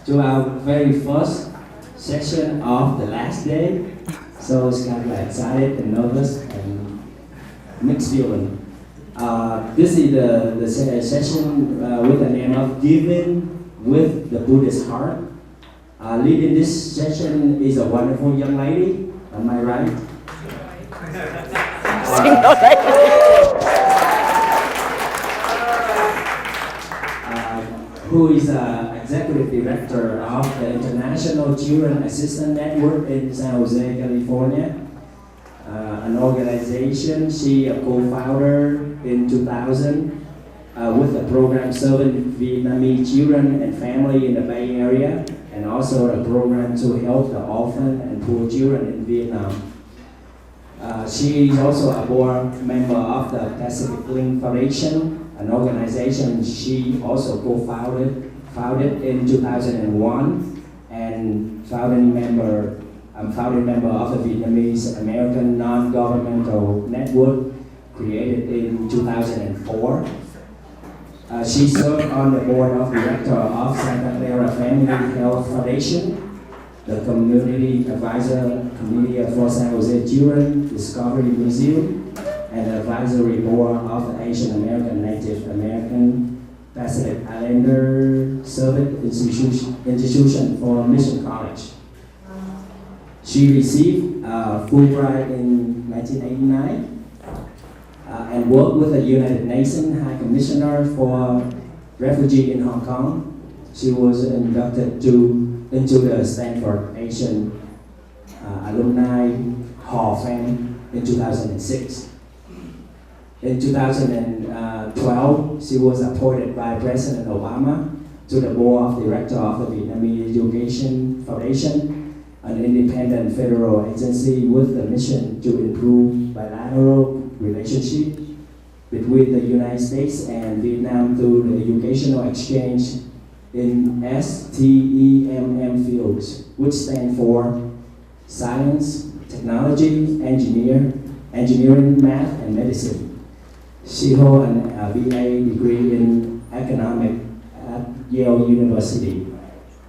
to our very first session of the last day. So it's kind of like excited and nervous and mixed feeling. This is the session with the name of Giving with the Buddhist Heart. Leading this session is a wonderful young lady. Am I right? Who is executive director of the International Children Assistance Network in San Jose, California, an organization she a co-founder in 2000 with the program serving Vietnamese children and family in the Bay Area, and also a program to help the orphan and poor children in Vietnam. She is also a board member of the Pacific Link Foundation, an organization she also founded in 2001, and founding member of the Vietnamese American Non-Governmental Network created in 2004. She served on the board of directors of Santa Clara Family Health Foundation, the Community Advisor Committee for San Jose Children Discovery Museum, and the advisory board of the Asian American Native American Pacific Islander Service Institution for Mission College. She received Fulbright in 1989 and worked with the United Nations High Commissioner for Refugees in Hong Kong. She was inducted into the Stanford Asian Alumni Hall of Fame in 2006. In 2012, she was appointed by President Obama to the board of directors of the Vietnamese Education Foundation, an independent federal agency with the mission to improve bilateral relationship between the United States and Vietnam through the educational exchange in STEM fields, which stand for Science, Technology, Engineering, Math, and Medicine. She holds a BA degree in Economics at Yale University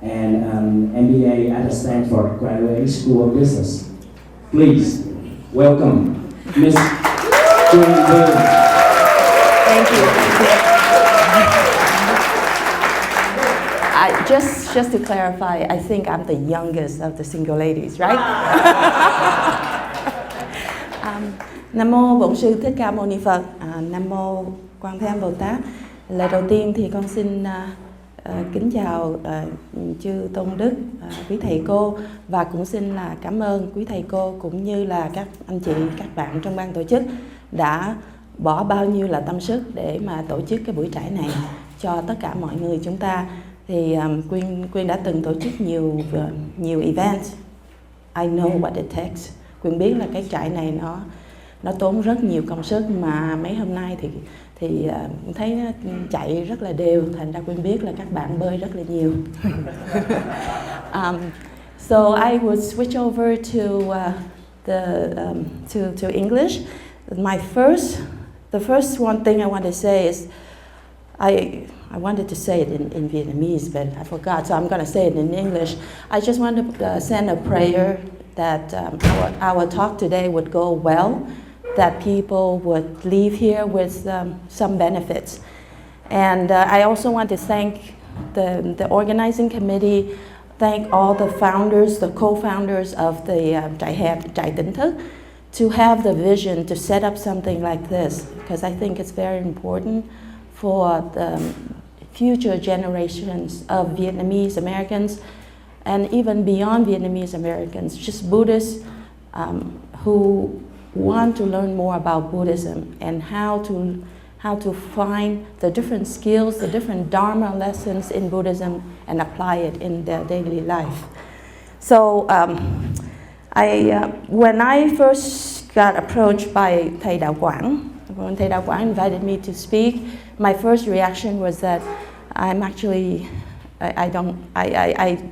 and an MBA at the Stanford Graduate School of Business. Please welcome Ms. Quyên Vương. Thank you. Just to clarify, I think I'm the youngest of the single ladies, right? Nam mô Bổn Sư Thích Ca Mâu Ni Phật. Nam mô Quan Thế Âm Bồ Tát. Lời đầu tiên thì con xin kính chào chư tôn đức, quý thầy cô, và cũng xin là cảm ơn quý thầy cô cũng như là các anh chị, các bạn trong ban tổ chức đã bỏ bao nhiêu là tâm sức để mà tổ chức cái buổi trải này cho tất cả mọi người chúng ta. Thì Quyên đã từng tổ chức nhiều event. I know what it takes. Quyên biết là cái trại này nó tốn rất nhiều công sức, mà mấy hôm nay thì thấy nó chạy rất là đều, thành ra Quyên biết là các bạn bơi rất là nhiều. So I would switch over to English. The first one thing I want to say is I wanted to say it in Vietnamese, but I forgot, so I'm going to say it in English. I just want to send a prayer that our talk today would go well, that people would leave here with some benefits. And I also want to thank the organizing committee, thank all the founders, the co-founders of the Trại Tỉnh Thức, to have the vision to set up something like this, because I think it's very important for the future generations of Vietnamese Americans, and even beyond Vietnamese Americans, just Buddhists who want to learn more about Buddhism and how to find the different skills, the different Dharma lessons in Buddhism and apply it in their daily life. So when I first got approached by Thầy Đạo Quảng, when Thầy Đạo Quảng invited me to speak, my first reaction was that I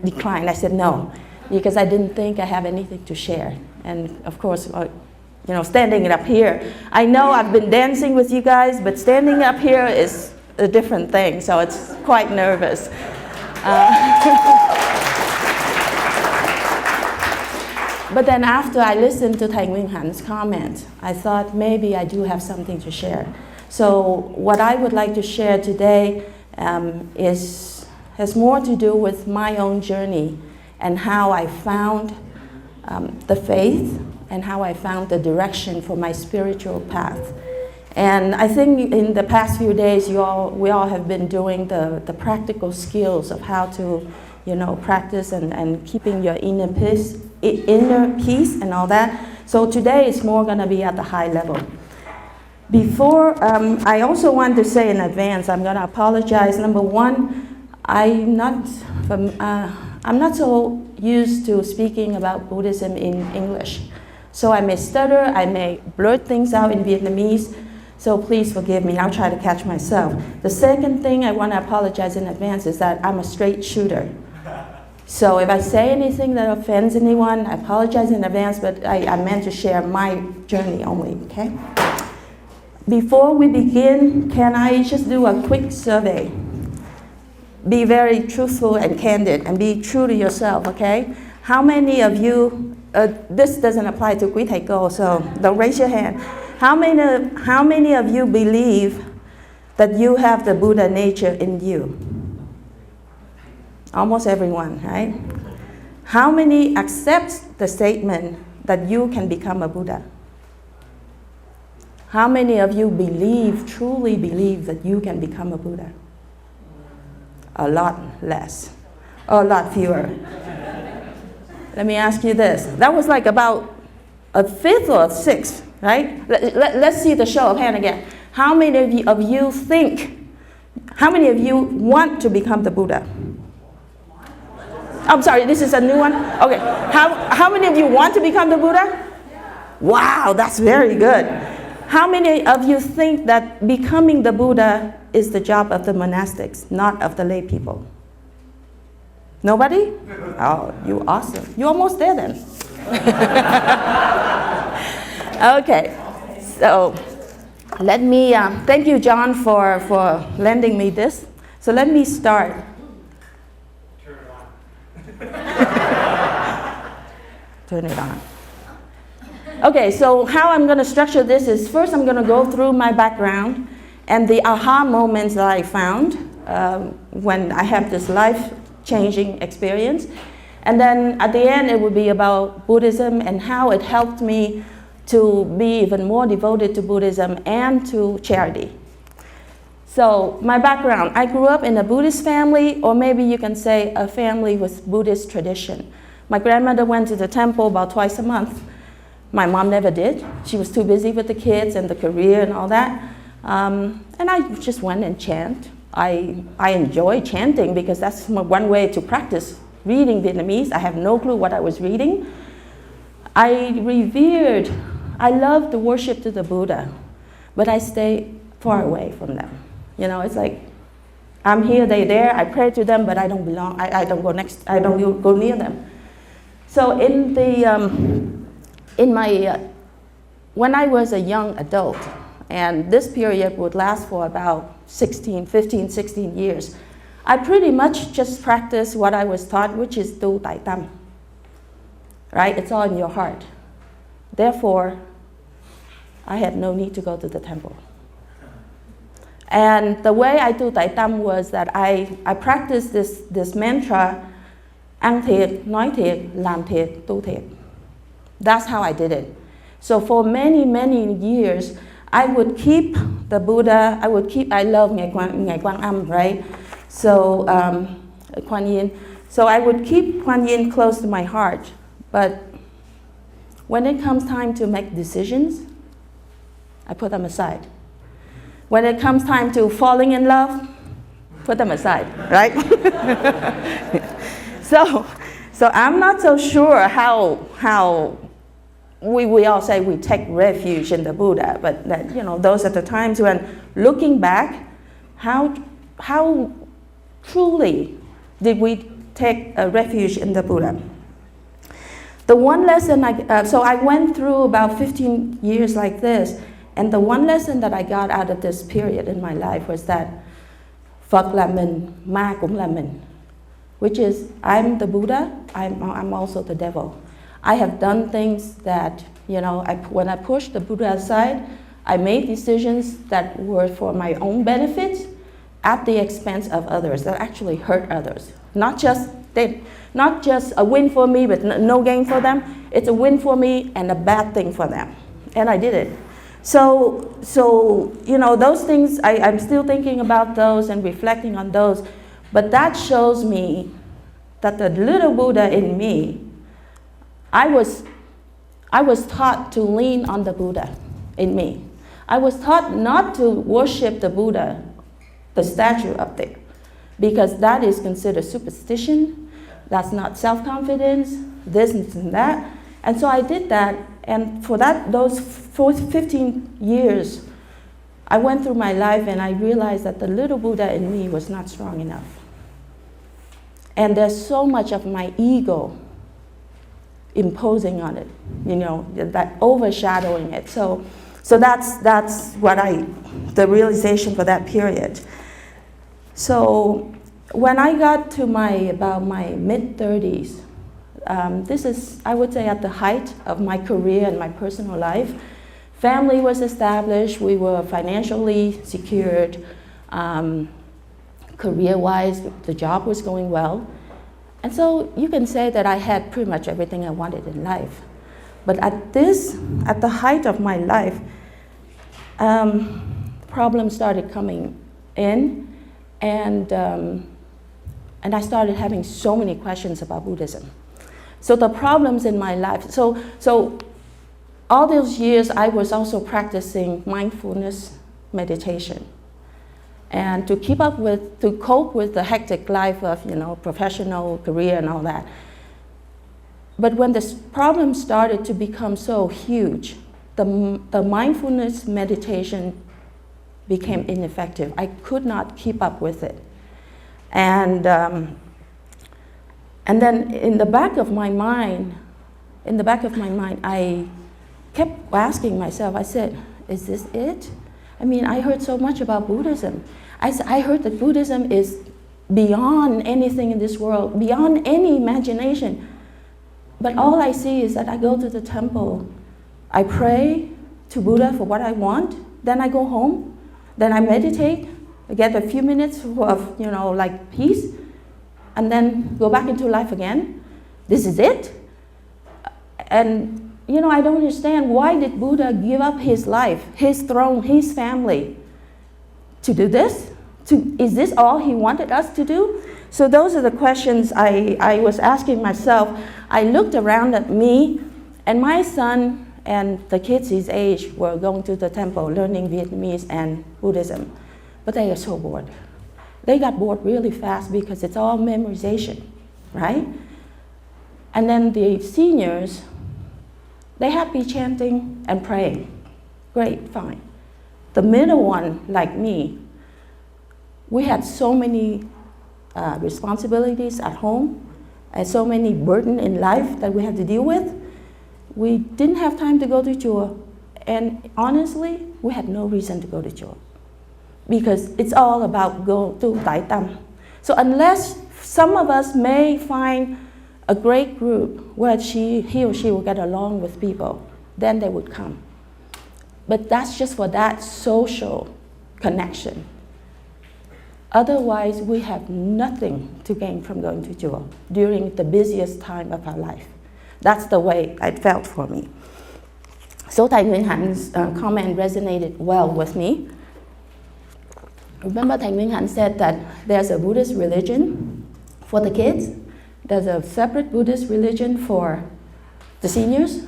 declined. I said no, because I didn't think I have anything to share. And of course, standing up here, I know I've been dancing with you guys, but standing up here is a different thing, so it's quite nervous. But then after I listened to Thầy Nguyên Han's comment, I thought maybe I do have something to share. So what I would like to share today has more to do with my own journey and how I found the faith and how I found the direction for my spiritual path. And I think in the past few days, we all have been doing the practical skills of how to, practice and keeping your inner peace and all that. So today is more going to be at the high level. Before, I also want to say in advance, I'm going to apologize. Number one, I'm not so used to speaking about Buddhism in English. So I may stutter, I may blurt things out in Vietnamese. So please forgive me, I'll try to catch myself. The second thing I want to apologize in advance is that I'm a straight shooter. So if I say anything that offends anyone, I apologize in advance, but I meant to share my journey only, okay? Before we begin, can I just do a quick survey? Be very truthful and candid and be true to yourself, okay? How many of you, this doesn't apply to Quý Thầy Cô, so don't raise your hand. How many of you believe that you have the Buddha nature in you? Almost everyone, right? How many accept the statement that you can become a Buddha? How many of you truly believe that you can become a Buddha? A lot less, or a lot fewer. Let me ask you this. That was like about a fifth or a sixth, right? Let's see the show of hands again. How many of you want to become the Buddha? I'm sorry, this is a new one? Okay, how many of you want to become the Buddha? Wow, that's very good. How many of you think that becoming the Buddha is the job of the monastics, not of the lay people? Nobody? Oh, you awesome. You're almost there then. Okay, so let me, thank you, John, for lending me this. So let me start. Turn it on. Turn it on. Okay, so how I'm going to structure this is first I'm going to go through my background and the aha moments that I found when I have this life-changing experience. And then at the end, it will be about Buddhism and how it helped me to be even more devoted to Buddhism and to charity. So my background, I grew up in a Buddhist family, or maybe you can say a family with Buddhist tradition. My grandmother went to the temple about twice a month. My mom never did. She was too busy with the kids and the career and all that. And I just went and chant. I enjoy chanting because that's one way to practice reading Vietnamese. I have no clue what I was reading. I loved the worship to the Buddha, but I stay far away from them. It's like, I'm here, they there, I pray to them, but I don't belong, I don't go near them. So when I was a young adult, and this period would last for about 15, 16 years, I pretty much just practiced what I was taught, which is Tu Tai Tam. Right? It's all in your heart. Therefore, I had no need to go to the temple. And the way I do Tai Tam was that I practiced this mantra, Ăn thiệt, nói thiệt, làm thiệt, tu thiệt. That's how I did it. So for many, many years, I would keep the Buddha, I love Ngài Quan Âm, right? So, Kuan Yin. So I would keep Kuan Yin close to my heart. But when it comes time to make decisions, I put them aside. When it comes time to falling in love, put them aside, right? So I'm not so sure how we all say we take refuge in the Buddha, but that, those are the times when, looking back, how truly did we take a refuge in the Buddha? The one lesson so I went through about 15 years like this, and the one lesson that I got out of this period in my life was that Phật là mình, ma cũng là mình, which is I'm the Buddha, I'm also the devil. I have done things that, when I pushed the Buddha aside, I made decisions that were for my own benefit at the expense of others, that actually hurt others. Not just a win for me, but no gain for them. It's a win for me and a bad thing for them. And I did it. So those things, I'm still thinking about those and reflecting on those. But that shows me that the little Buddha in me, I was taught to lean on the Buddha in me. I was taught not to worship the Buddha, the statue up there, because that is considered superstition. That's not self-confidence, this and that. And so I did that, and for those 15 years, I went through my life and I realized that the little Buddha in me was not strong enough. And there's so much of my ego imposing on it, that overshadowing it. So that's what the realization for that period. So when I got to about my mid-30s, this is, I would say, at the height of my career and my personal life. Family was established, we were financially secured, career-wise, the job was going well. And so you can say that I had pretty much everything I wanted in life. But at the height of my life, problems started coming in, and I started having so many questions about Buddhism. So the problems in my life, so all those years I was also practicing mindfulness meditation. And to cope with the hectic life of, professional career and all that. But when this problem started to become so huge, the mindfulness meditation became ineffective. I could not keep up with it. And then in the back of my mind, I kept asking myself, I said, is this it? I mean, I heard so much about Buddhism. I heard that Buddhism is beyond anything in this world, beyond any imagination. But all I see is that I go to the temple, I pray to Buddha for what I want, then I go home, then I meditate, I get a few minutes of, peace, and then go back into life again. This is it? And, I don't understand, why did Buddha give up his life, his throne, his family to do this? Is this all he wanted us to do? So those are the questions I was asking myself. I looked around at me, and my son and the kids his age were going to the temple, learning Vietnamese and Buddhism. But they are so bored. They got bored really fast because it's all memorization, right? And then the seniors, they happy chanting and praying. Great, fine. The middle one, like me, we had so many responsibilities at home and so many burden in life that we had to deal with. We didn't have time to go to chùa. And honestly, we had no reason to go to chùa because it's all about go to Tại Tâm. So unless some of us may find a great group where he or she will get along with people, then they would come. But that's just for that social connection. Otherwise, we have nothing to gain from going to chùa during the busiest time of our life. That's the way it felt for me. So Thầy Nguyễn Hạnh comment resonated well with me. Remember, Thầy Nguyễn Hạnh said that there's a Buddhist religion for the kids, there's a separate Buddhist religion for the seniors,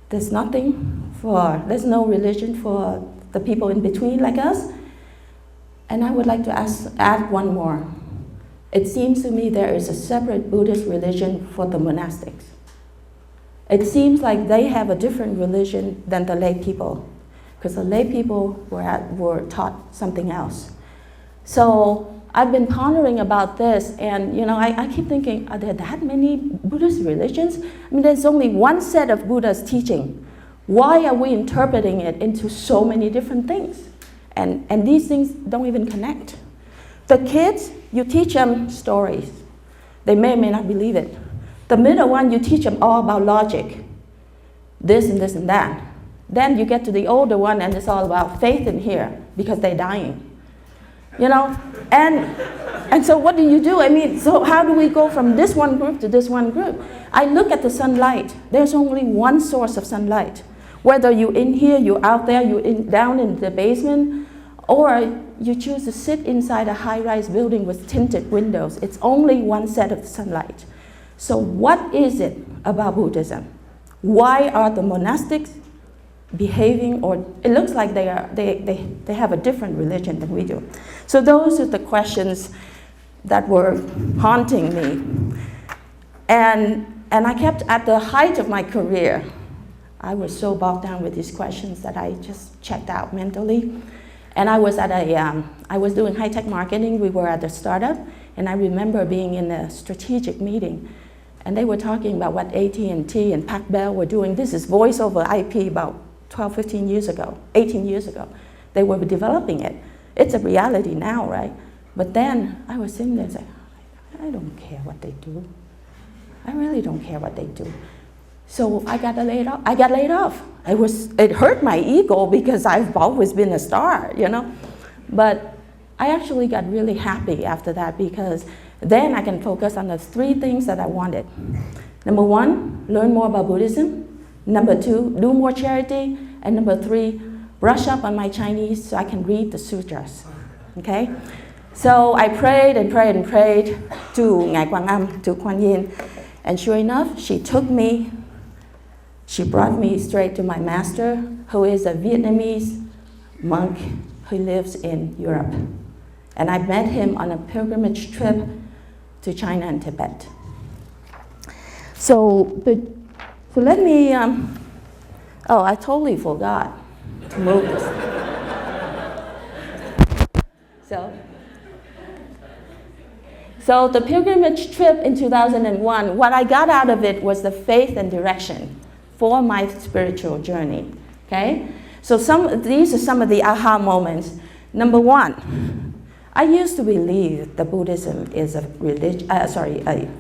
there's no religion for the people in between like us. And I would like to add one more. It seems to me there is a separate Buddhist religion for the monastics. It seems like they have a different religion than the lay people, because the lay people were taught something else. So I've been pondering about this, and I keep thinking, are there that many Buddhist religions? I mean, there's only one set of Buddha's teaching. Why are we interpreting it into so many different things? And these things don't even connect. The kids, you teach them stories. They may or may not believe it. The middle one, you teach them all about logic, this and this and that. Then you get to the older one, and it's all about faith in here, because they're dying. You know? And so what do? I mean, so how do we go from this one group to this one group? I look at the sunlight. There's only one source of sunlight. Whether you're in here, you're out there, down in the basement, or you choose to sit inside a high-rise building with tinted windows. It's only one set of sunlight. So what is it about Buddhism? Why are the monastics behaving, or it looks like they have a different religion than we do? So those are the questions that were haunting me. And I kept, at the height of my career, I was so bogged down with these questions that I just checked out mentally. And I was doing high-tech marketing. We were at a startup, and I remember being in a strategic meeting, and they were talking about what AT&T and Pac Bell were doing. This is voice over IP about 12, 15 years ago, 18 years ago. They were developing it. It's a reality now, right? But then I was sitting there and saying, I don't care what they do. I really don't care what they do. So I got laid off. It hurt my ego because I've always been a star, you know. But I actually got really happy after that, because then I can focus on the three things that I wanted. Number one, learn more about Buddhism. Number two, do more charity. And number three, brush up on my Chinese so I can read the sutras. Okay? So I prayed and prayed and prayed to Ngài Quang Âm, to Kuan Yin. And sure enough, she brought me straight to my master, who is a Vietnamese monk who lives in Europe. And I met him on a pilgrimage trip to China and Tibet. So let me, I totally forgot to move this. So the pilgrimage trip in 2001, what I got out of it was the faith and direction for my spiritual journey, okay? So these are some of the aha moments. Number one, I used to believe that Buddhism is a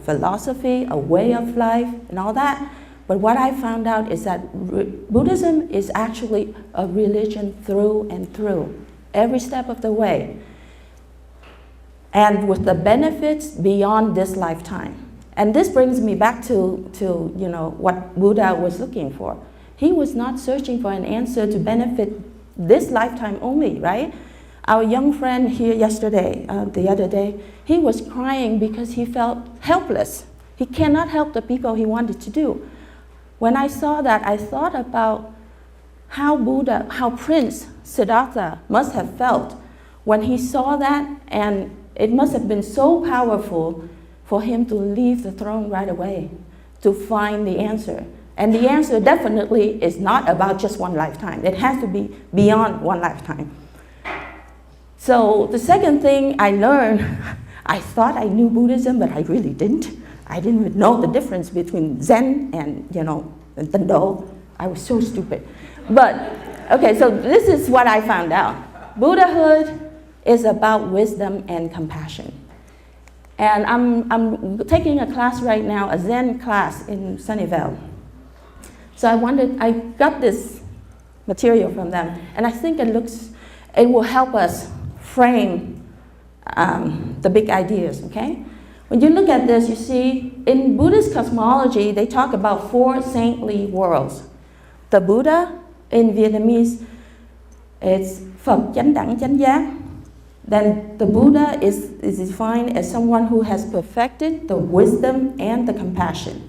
philosophy, a way of life, and all that. But what I found out is that Buddhism is actually a religion through and through, every step of the way, and with the benefits beyond this lifetime. And this brings me back to what Buddha was looking for. He was not searching for an answer to benefit this lifetime only, right? Our young friend here yesterday, the other day, he was crying because he felt helpless. He cannot help the people he wanted to do. When I saw that, I thought about how Prince Siddhartha must have felt when he saw that, and it must have been so powerful for him to leave the throne right away to find the answer. And the answer definitely is not about just one lifetime. It has to be beyond one lifetime. So the second thing I learned, I thought I knew Buddhism, but I really didn't. I didn't even know the difference between Zen and, Tendo. I was so stupid. But, okay, so this is what I found out. Buddhahood is about wisdom and compassion. And I'm taking a class right now, a Zen class in Sunnyvale. So I got this material from them, and I think it will help us frame the big ideas, okay? When you look at this, you see, in Buddhist cosmology, they talk about 4 saintly worlds. The Buddha, in Vietnamese, it's Phật chánh đẳng chánh giác. Then the Buddha is defined as someone who has perfected the wisdom and the compassion.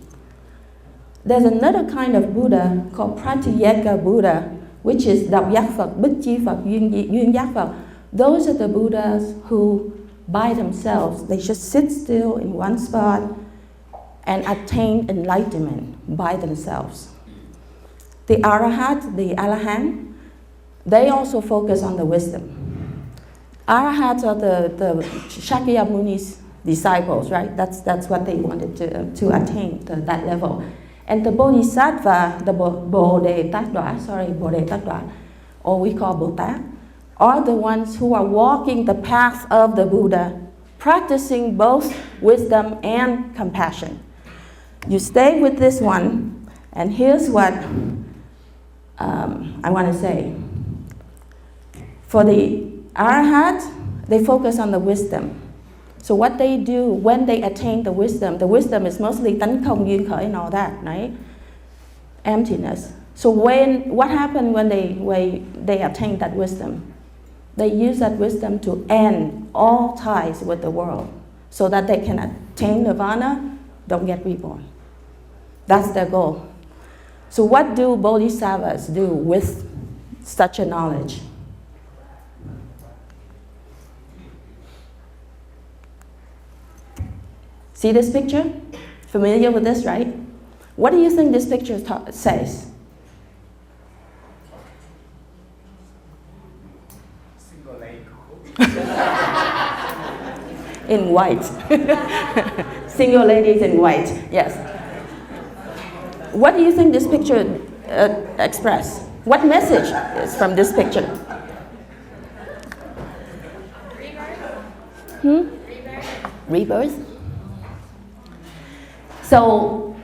There's another kind of Buddha called Pratyeka Buddha, which is Độc Giác Phật, Bích Chi Phật, Duyên Giác Phật. Those are the Buddhas who, by themselves, they just sit still in one spot and attain enlightenment by themselves. The Arahat, the Arahant, they also focus on the wisdom. Arahats are the Shakyamuni's disciples, right? That's what they wanted to attain to that level. And the Bodhisattva, the Bodhisattva, or we call Bhuta, are the ones who are walking the path of the Buddha, practicing both wisdom and compassion. You stay with this one, and here's what I want to say. For the Arhat, they focus on the wisdom. So what they do when they attain the wisdom is mostly tánh không duyên khởi and all that, right? Emptiness. So what happened when they attain that wisdom? They use that wisdom to end all ties with the world so that they can attain nirvana, don't get reborn. That's their goal. So what do bodhisattvas do with such a knowledge? See this picture? Familiar with this, right? What do you think this picture says? Single lane. In white. Single ladies in white, yes. What do you think this picture expresses? What message is from this picture? Rebirth? So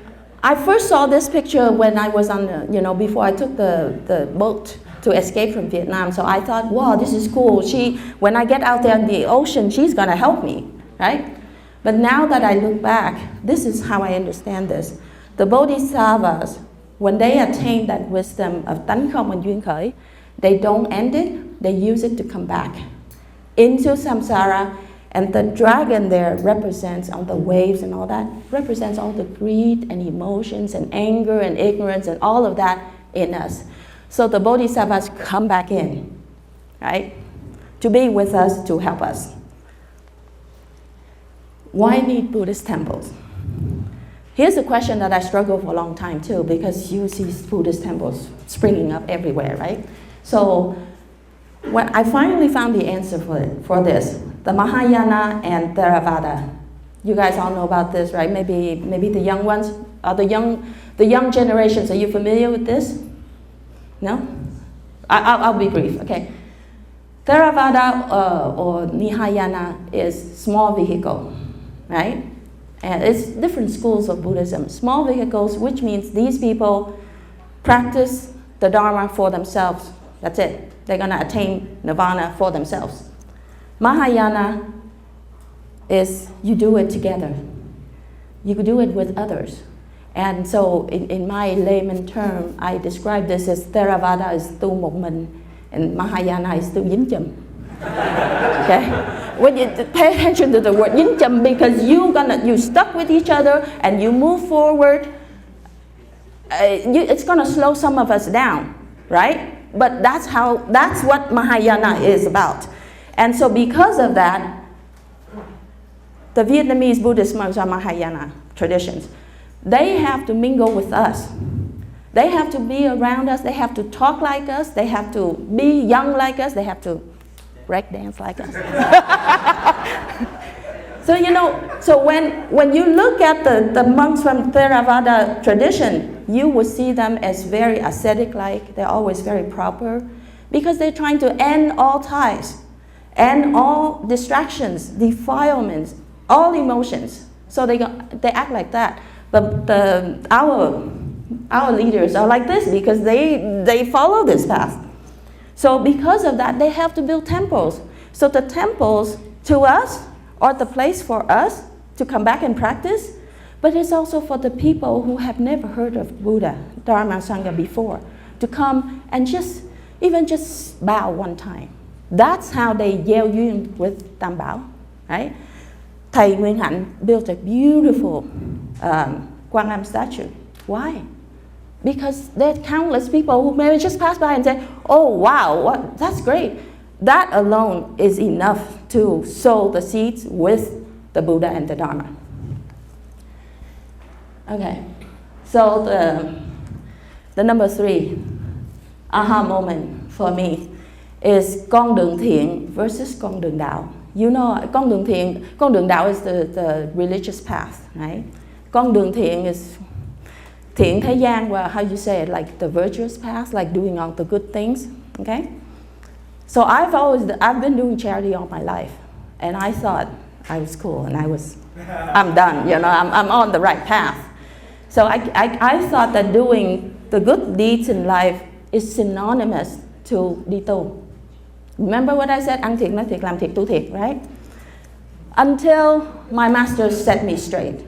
I first saw this picture when I was on the, before I took the boat to escape from Vietnam. So I thought, wow, this is cool. When I get out there in the ocean, she's going to help me, right? But now that I look back, this is how I understand this. The bodhisattvas, when they attain that wisdom of tánh không and duyên khởi, they don't end it, they use it to come back into samsara. And the dragon there represents all the waves and all that, represents all the greed and emotions and anger and ignorance and all of that in us. So the bodhisattvas come back in, right? To be with us, to help us. Why need Buddhist temples? Here's a question that I struggled for a long time too, because you see Buddhist temples springing up everywhere, right? So when I finally found the answer for this, the Mahayana and Theravada. You guys all know about this, right? Maybe the young ones, the young generations. Are you familiar with this? No? I'll be brief. Okay. Theravada or Nihayana is small vehicle, right? And it's different schools of Buddhism. Small vehicles, which means these people practice the Dharma for themselves. That's it. They're going to attain nirvana for themselves. Mahayana is you do it together. You could do it with others. And so in my layman term, I describe this as Theravada is tu một mình and Mahayana is tu dính chùm. Okay? When you pay attention to the word dính chùm, because you stuck with each other and you move forward, it's going to slow some of us down, right? But that's what Mahayana is about. And so because of that, the Vietnamese Buddhist monks are Mahayana traditions. They have to mingle with us. They have to be around us. They have to talk like us. They have to be young like us. They have to break dance like us. So when you look at the monks from Theravada tradition, you will see them as very ascetic-like. They're always very proper because they're trying to end all ties. And all distractions, defilements, all emotions. So they act like that. But our leaders are like this because they follow this path. So because of that, they have to build temples. So the temples to us are the place for us to come back and practice, but it's also for the people who have never heard of Buddha, Dharma, Sangha before, to come and just bow one time. That's how they gieo duyên with Tam Bảo, right? Thầy Nguyên Hạnh built a beautiful Quan Âm statue. Why? Because there are countless people who maybe just pass by and say, oh, wow, that's great. That alone is enough to sow the seeds with the Buddha and the Dharma. Okay, so the number 3 aha moment for me is con đường thiện versus con đường đạo. You know, con đường đạo is the religious path, right? Con đường thiện is thiện thế gian, well, how you say it, like the virtuous path, like doing all the good things, okay? So I've been doing charity all my life, and I thought I was cool, and I'm done, I'm on the right path. So I thought that doing the good deeds in life is synonymous to đi tu. Remember what I said? Ăn thiệt, nói thiệt, làm thiệt, tu thiệt, right? Until my master set me straight.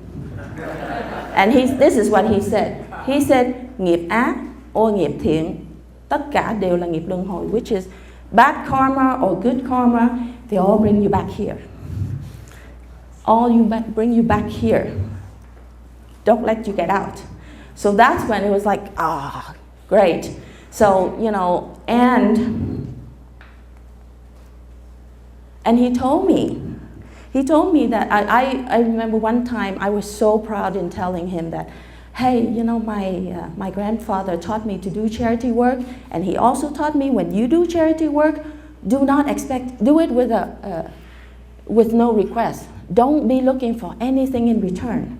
And this is what he said. He said, nghiệp ác or nghiệp thiện, tất cả đều là nghiệp luân hồi, which is bad karma or good karma, they all bring you back here. Bring you back here. Don't let you get out. So that's when it was like, great. So, and he told me that I remember one time I was so proud in telling him that, hey, my grandfather taught me to do charity work, and he also taught me when you do charity work, do it with no request. Don't be looking for anything in return.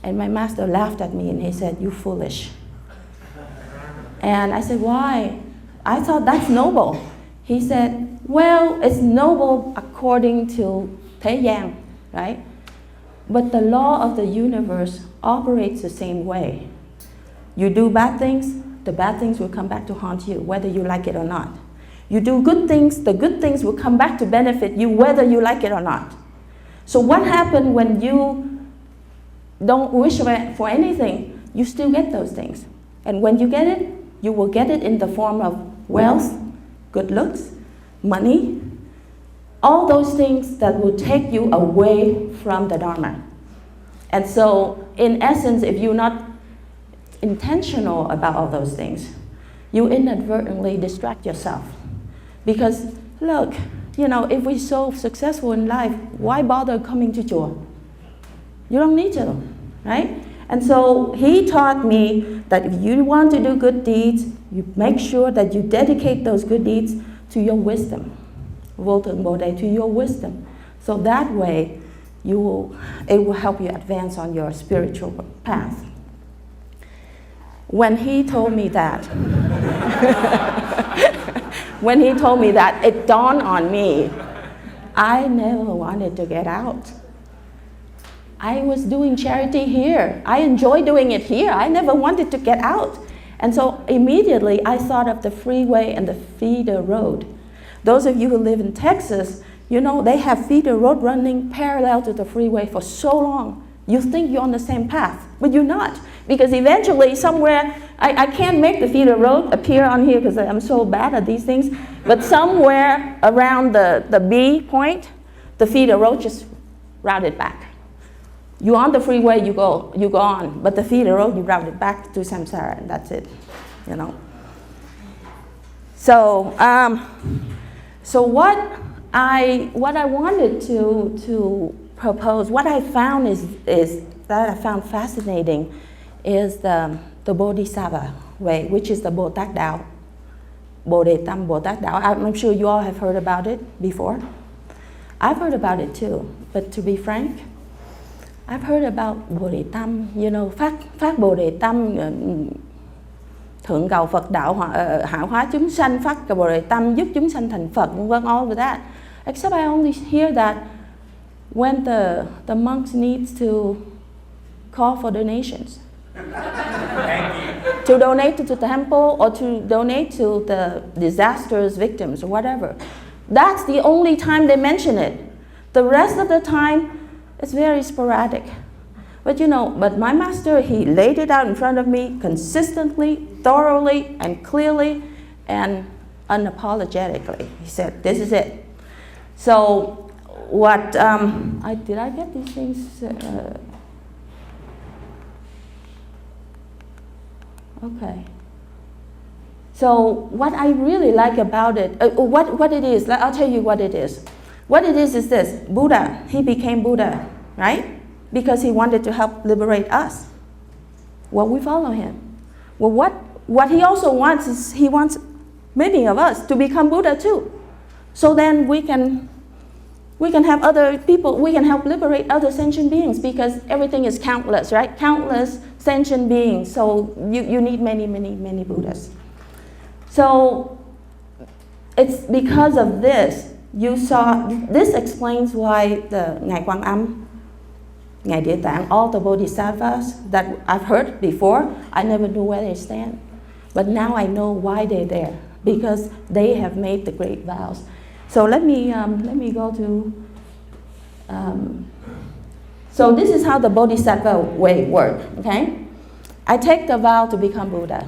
And my master laughed at me and he said, you foolish. And I said, why? I thought that's noble. He said, well, it's noble according to thế gian, right? But the law of the universe operates the same way. You do bad things, the bad things will come back to haunt you, whether you like it or not. You do good things, the good things will come back to benefit you, whether you like it or not. So what happens when you don't wish for anything? You still get those things. And when you get it, you will get it in the form of wealth, good looks, money, all those things that will take you away from the Dharma. And so, in essence, if you're not intentional about all those things, you inadvertently distract yourself. Because, look, if we're so successful in life, why bother coming to chùa? You don't need to, right? And so he taught me that if you want to do good deeds, you make sure that you dedicate those good deeds to your wisdom. Vô thượng Bồ Đề, to your wisdom. So that way, it will help you advance on your spiritual path. When he told me that, it dawned on me, I never wanted to get out. I was doing charity here. I enjoy doing it here. I never wanted to get out. And so immediately I thought of the freeway and the feeder road. Those of you who live in Texas, they have feeder road running parallel to the freeway for so long. You think you're on the same path, but you're not. Because eventually somewhere, I can't make the feeder road appear on here because I'm so bad at these things, but somewhere around the B point, the feeder road just routed back. You're on the freeway, you go on, but the feeder road, you route it back to samsara, and that's it, So what I wanted to propose, what I found is that I found fascinating, is the Bodhisattva way, which is the Bồ Tát Đạo, Bồ Đề Tâm, Bồ Tát Đạo. I'm sure you all have heard about it before. I've heard about it too, but to be frank, I've heard about Bồ Đề Tâm, phát Bồ Đề Tâm, thượng cầu Phật đạo, hạ hóa chúng sanh, phát Bồ Đề Tâm, giúp chúng sanh thành Phật, vân all of that. Except I only hear that when the monks needs to call for donations. To donate to the temple or to donate to the disasters victims or whatever. That's the only time they mention it. The rest of the time, it's very sporadic. But but my master, he laid it out in front of me consistently, thoroughly, and clearly, and unapologetically. He said, this is it. So what, did I get these things? Okay. So what I really like about it, what it is, I'll tell you what it is. What it is this: Buddha, he became Buddha, right? Because he wanted to help liberate us. Well, we follow him. Well, what he also wants is he wants many of us to become Buddha too. So then we can have other people, we can help liberate other sentient beings, because everything is countless, right? Countless sentient beings. So you need many, many, many Buddhas. So it's because of this, this explains why the Ngài Quang Âm, Ngài Địa Tạng, all the bodhisattvas that I've heard before, I never knew where they stand. But now I know why they're there, because they have made the great vows. So let me go to. So this is how the bodhisattva way works. Okay, I take the vow to become Buddha.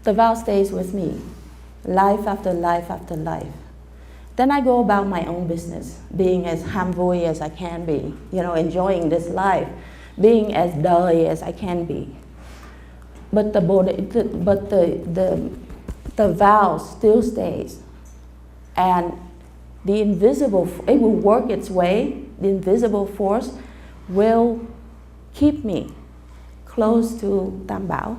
The vow stays with me, life after life after life. Then I go about my own business, being as ham vui as I can be, enjoying this life, being as đời as I can be. But the vow still stays, and the invisible, it will work its way. The invisible force will keep me close to Tam Bảo.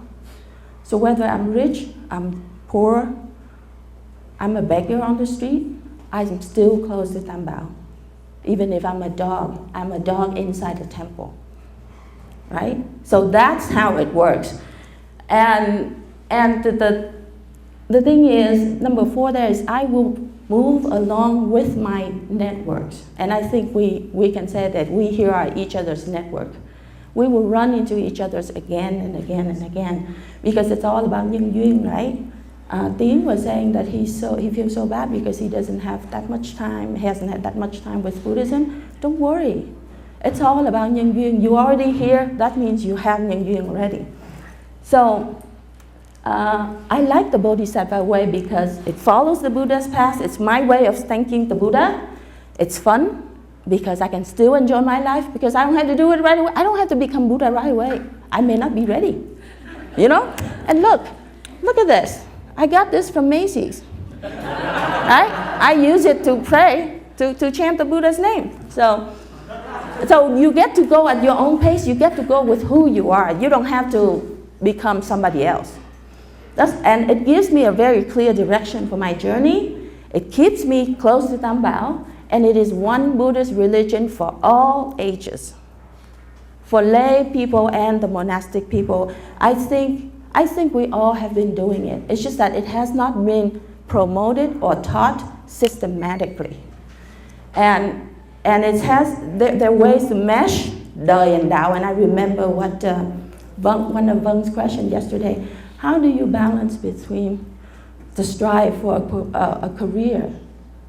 So whether I'm rich, I'm poor, I'm a beggar on the street, I'm still close to Tam Bảo. Even if I'm a dog inside the temple. Right? So that's how it works. And the thing is, number 4 there is I will move along with my networks. And I think we can say that we here are each other's network. We will run into each other's again and again and again, because it's all about nhân duyên, right? Dean was saying that he feels so bad because he doesn't have that much time, hasn't had that much time with Buddhism. Don't worry. It's all about nhân duyên. You're already here, that means you have nhân duyên already. So, I like the Bodhisattva way because it follows the Buddha's path. It's my way of thanking the Buddha. It's fun because I can still enjoy my life because I don't have to do it right away. I don't have to become Buddha right away. I may not be ready, And look at this. I got this from Macy's, right? I use it to pray, to chant the Buddha's name. So you get to go at your own pace. You get to go with who you are. You don't have to become somebody else. And it gives me a very clear direction for my journey. It keeps me close to Tam Bảo, and it is one Buddhist religion for all ages, for lay people and the monastic people. I think we all have been doing it. It's just that it has not been promoted or taught systematically. And there are ways to mesh đời and đạo. And I remember what one of Vung's questions yesterday. How do you balance between the strive for a career?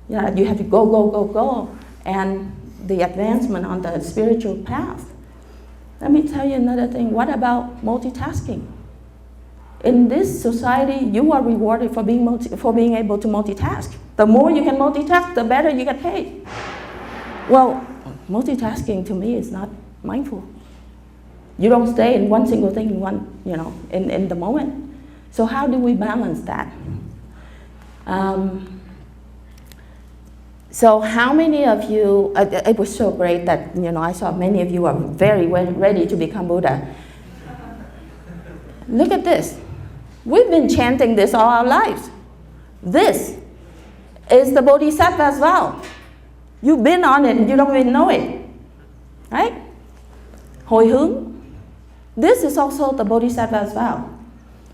You have to go, and the advancement on the spiritual path. Let me tell you another thing. What about multitasking? In this society, you are rewarded for being able to multitask. The more you can multitask, the better you get paid. Well, multitasking to me is not mindful. You don't stay in one single thing in the moment. So how do we balance that? So how many of you, it was so great that, I saw many of you are very ready to become Buddha. Look at this. We've been chanting this all our lives. This is the Bodhisattva's vow. You've been on it and you don't even know it. Right? Hồi hướng. This is also the Bodhisattva's vow.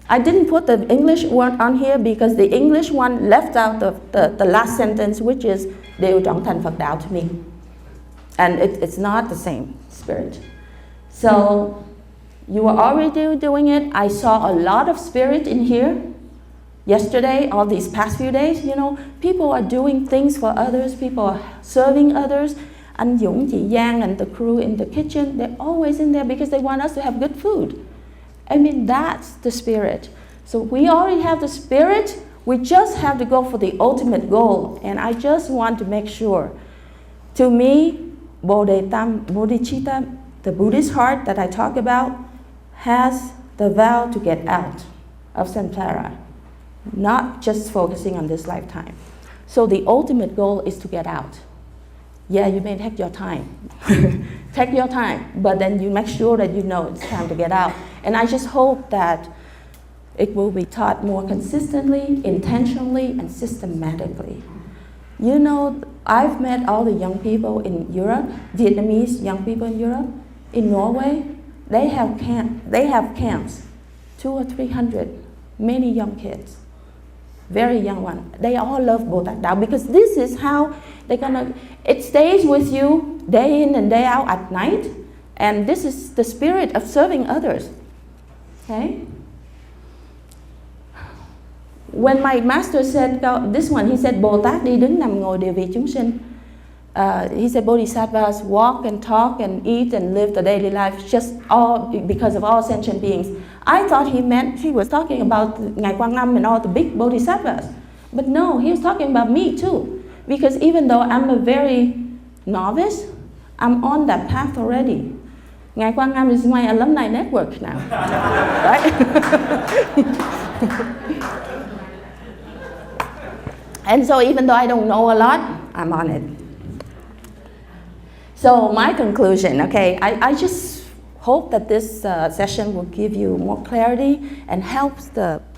I didn't put the English word on here because the English one left out the last sentence, which is đều trọng thành Phật đạo to me. And it's not the same spirit. So you are already doing it. I saw a lot of spirit in here. Yesterday, all these past few days, people are doing things for others. People are serving others. Anh Dũng, chị Giang and the crew in the kitchen, they're always in there because they want us to have good food. I mean, that's the spirit. So we already have the spirit. We just have to go for the ultimate goal. And I just want to make sure. To me, bodhicitta, the Buddhist heart that I talk about, has the vow to get out of samsara, not just focusing on this lifetime. So the ultimate goal is to get out. Yeah, you may take your time. Take your time, but then you make sure that you know it's time to get out. And I just hope that it will be taught more consistently, intentionally, and systematically. I've met all the young people in Europe, Vietnamese young people in Europe, in Norway. They have camps, 200 or 300, many young kids, very young ones. They all love Bồ Tát Đạo because this is how It stays with you day in and day out at night. And this is the spirit of serving others. Okay? When my master said this one, he said, Bồ Tát đi đứng nằm ngồi đều vì chúng sinh. He said Bodhisattvas walk and talk and eat and live the daily life just all because of all sentient beings. I thought he was talking about Ngài Quang Âm and all the big Bodhisattvas. But no, he was talking about me too. Because even though I'm a very novice, I'm on that path already. Ngài Quang Âm is my alumni network now. Right? And so even though I don't know a lot, I'm on it. So my conclusion, okay, I just hope that this session will give you more clarity and helps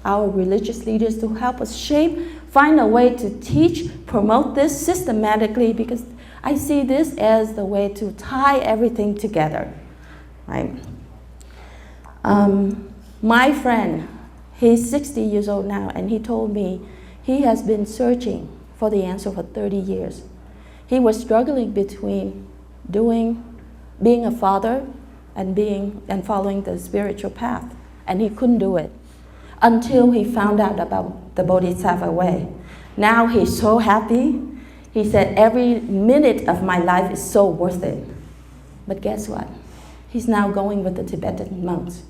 our religious leaders to help us find a way to teach, promote this systematically, because I see this as the way to tie everything together, right? My friend, he's 60 years old now, and he told me he has been searching for the answer for 30 years. He was struggling between being a father and following the spiritual path, and he couldn't do it until he found out about the Bodhisattva way. Now he's so happy. He said, every minute of my life is so worth it. But guess what? He's now going with the Tibetan monks,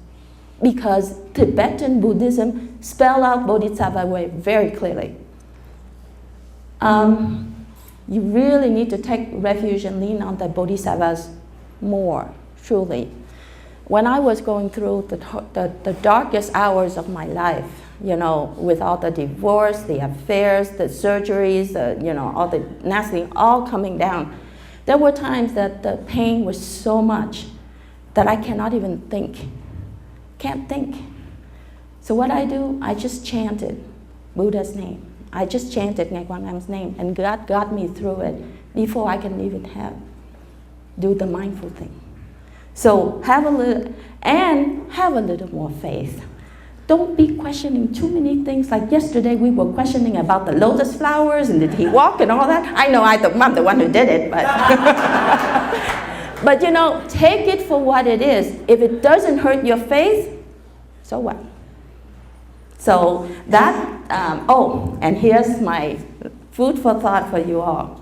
because Tibetan Buddhism spell out Bodhisattva way very clearly. You really need to take refuge and lean on the Bodhisattvas more, truly. When I was going through the darkest hours of my life, with all the divorce, the affairs, the surgeries, all the nasty, all coming down, there were times that the pain was so much that I cannot even think. Can't think. So what I do, I just chanted Buddha's name. I just chanted Ngài Quang Am's name, and God got me through it before I can even do the mindful thing. So have a little more faith. Don't be questioning too many things. Like yesterday, we were questioning about the lotus flowers and did he walk and all that. I know I'm the one who did it, but but take it for what it is. If it doesn't hurt your faith, so what? So that, and here's my food for thought for you all.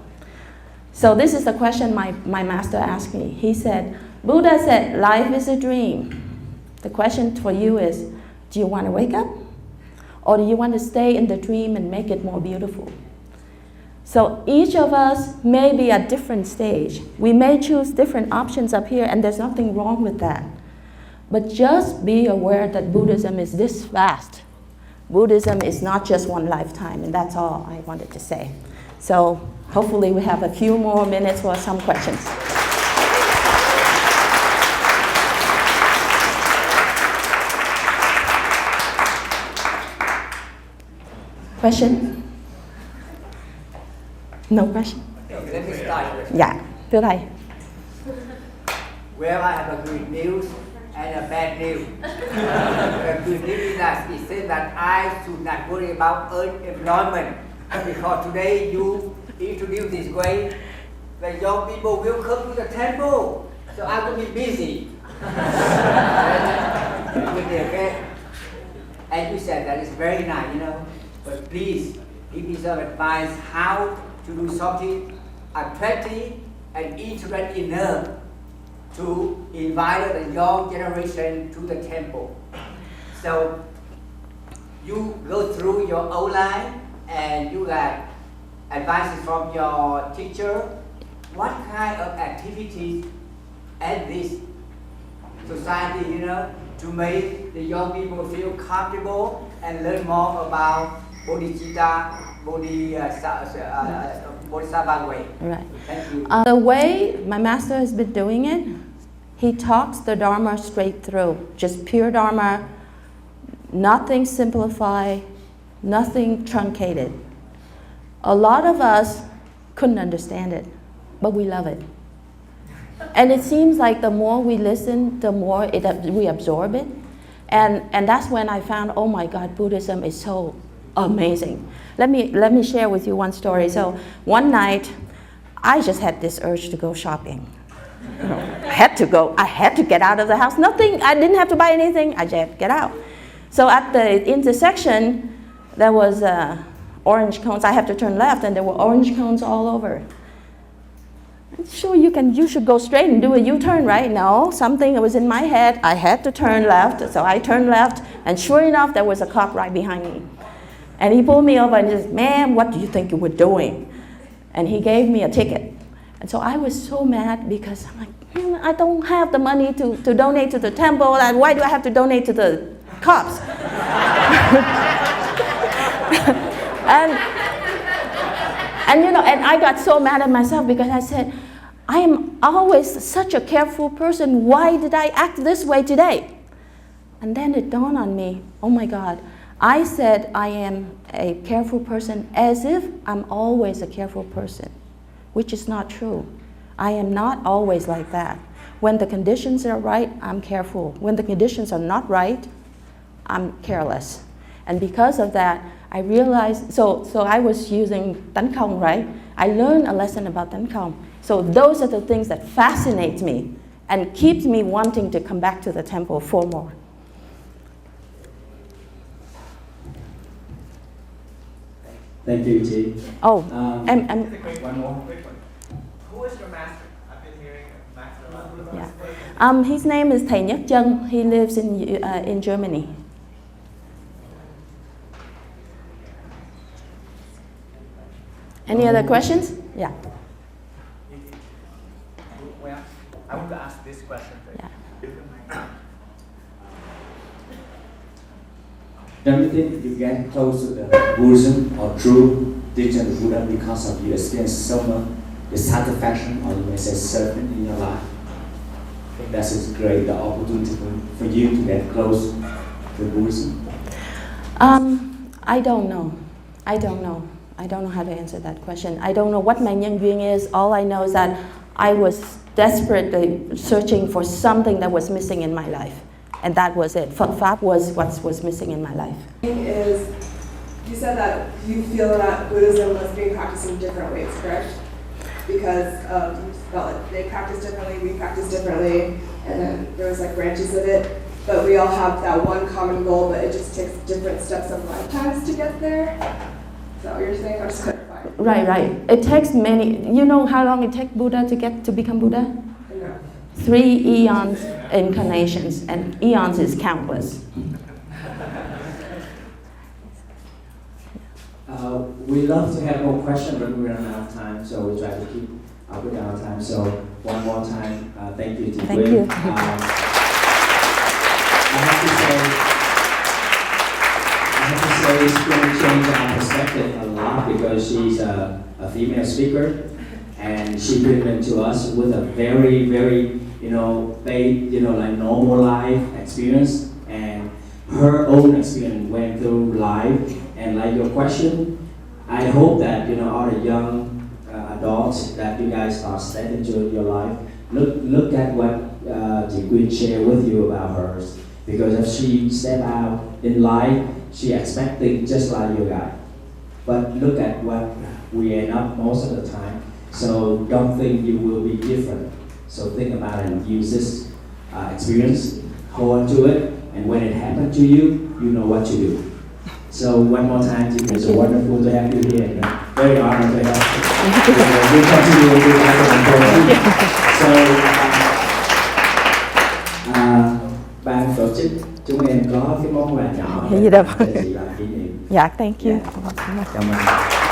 So this is the question my master asked me. He said, Buddha said, life is a dream. The question for you is, do you want to wake up? Or do you want to stay in the dream and make it more beautiful? So each of us may be at different stage. We may choose different options up here, and there's nothing wrong with that. But just be aware that Buddhism is this vast. Buddhism is not just one lifetime, and that's all I wanted to say. So hopefully we have a few more minutes for some questions. Question? No question? Okay, let me start. Yeah, thưa thầy. Well, I have a good news and a bad news. The good news is that it says that I should not worry about employment, because today you introduce this way, the young people will come to the temple, so I will be busy. Okay? And you said that is very nice, but please give me some advice how to do something attractive and interesting enough to invite the young generation to the temple. So you go through your own life and you got advices from your teacher. What kind of activities at this society, to make the young people feel comfortable and learn more about Bodhicitta, Bodhisattva way. Right. Thank you. The way my master has been doing it, he talks the Dharma straight through, just pure Dharma, nothing simplified, nothing truncated. A lot of us couldn't understand it, but we love it. And it seems like the more we listen, the more we absorb it. And that's when I found, oh my God, Buddhism is so amazing. Let me share with you one story. So one night, I just had this urge to go shopping. You know, I had to go. I had to get out of the house. Nothing. I didn't have to buy anything. I just had to get out. So at the intersection, there was orange cones. I have to turn left, and there were orange cones all over. Sure, you should go straight and do a U-turn, right? No, something was in my head. I had to turn left, so I turned left, and sure enough, there was a cop right behind me. And he pulled me over and said, "Ma'am, what do you think you were doing?" And he gave me a ticket. And so I was so mad because I'm like, I don't have the money to donate to the temple, and why do I have to donate to the cops? And I got so mad at myself because I said, I am always such a careful person. Why did I act this way today? And then it dawned on me, oh my God, I said I am a careful person as if I'm always a careful person, which is not true. I am not always like that. When the conditions are right, I'm careful. When the conditions are not right, I'm careless. And because of that, I realized, so I was using tấn không, right? I learned a lesson about tấn không. So those are the things that fascinate me and keeps me wanting to come back to the temple for more. Thank you, Chi. Oh, Just a quick one more. Quick one. Who is your master? I've been hearing of master a lot. yeah. His name is Thầy Nhất Chân. He lives in Germany. Any other questions? Yeah. Well, I want to ask this question. Yeah. Don't you think you get close to the Buddhism or true teaching of Buddha because of you experience so much the satisfaction, or you may say servant in your life? I think that is great, the opportunity for you to get close to Buddhism. I don't know. I don't know how to answer that question. I don't know what my nhân duyên is. All I know is that I was desperately searching for something that was missing in my life. And that was it. Pháp was what was missing in my life. Is, you said that you feel that Buddhism was being practiced in different ways, correct? Because you felt like they practice differently, we practice differently, and then there was like branches of it. But we all have that one common goal, but it just takes different steps of lifetimes to get there. Is that what you're saying? Or just clarify? Right. It takes many. You know how long it takes Buddha to become Buddha? No. 3 eons incarnations, and eons is countless. We love to have more questions, but we run out of time, so we try to keep up with our time. So one more time, thank you to Thank Quyên. you. I have to say it's going to change our perspective a lot because she's a female speaker, and she presented to us with a very, very, like normal life experience, and her own experience went through life. And like your question, I hope that all the young adults that you guys are stepping into your life, look at what Quyên shared with you about hers, because if she step out in life, she expecting just like you guys. But look at what we end up most of the time. So don't think you will be different. So think about it and use this experience, hold on to it, and when it happens to you, you know what to do. So one more time, it's wonderful to have you here. Very honored to have you. We continue to do that. So, ban tổ chức chúng em có cái món quà nhỏ Gì đâu. để chị làm kỷ niệm. Yeah, thank you. Cảm ơn.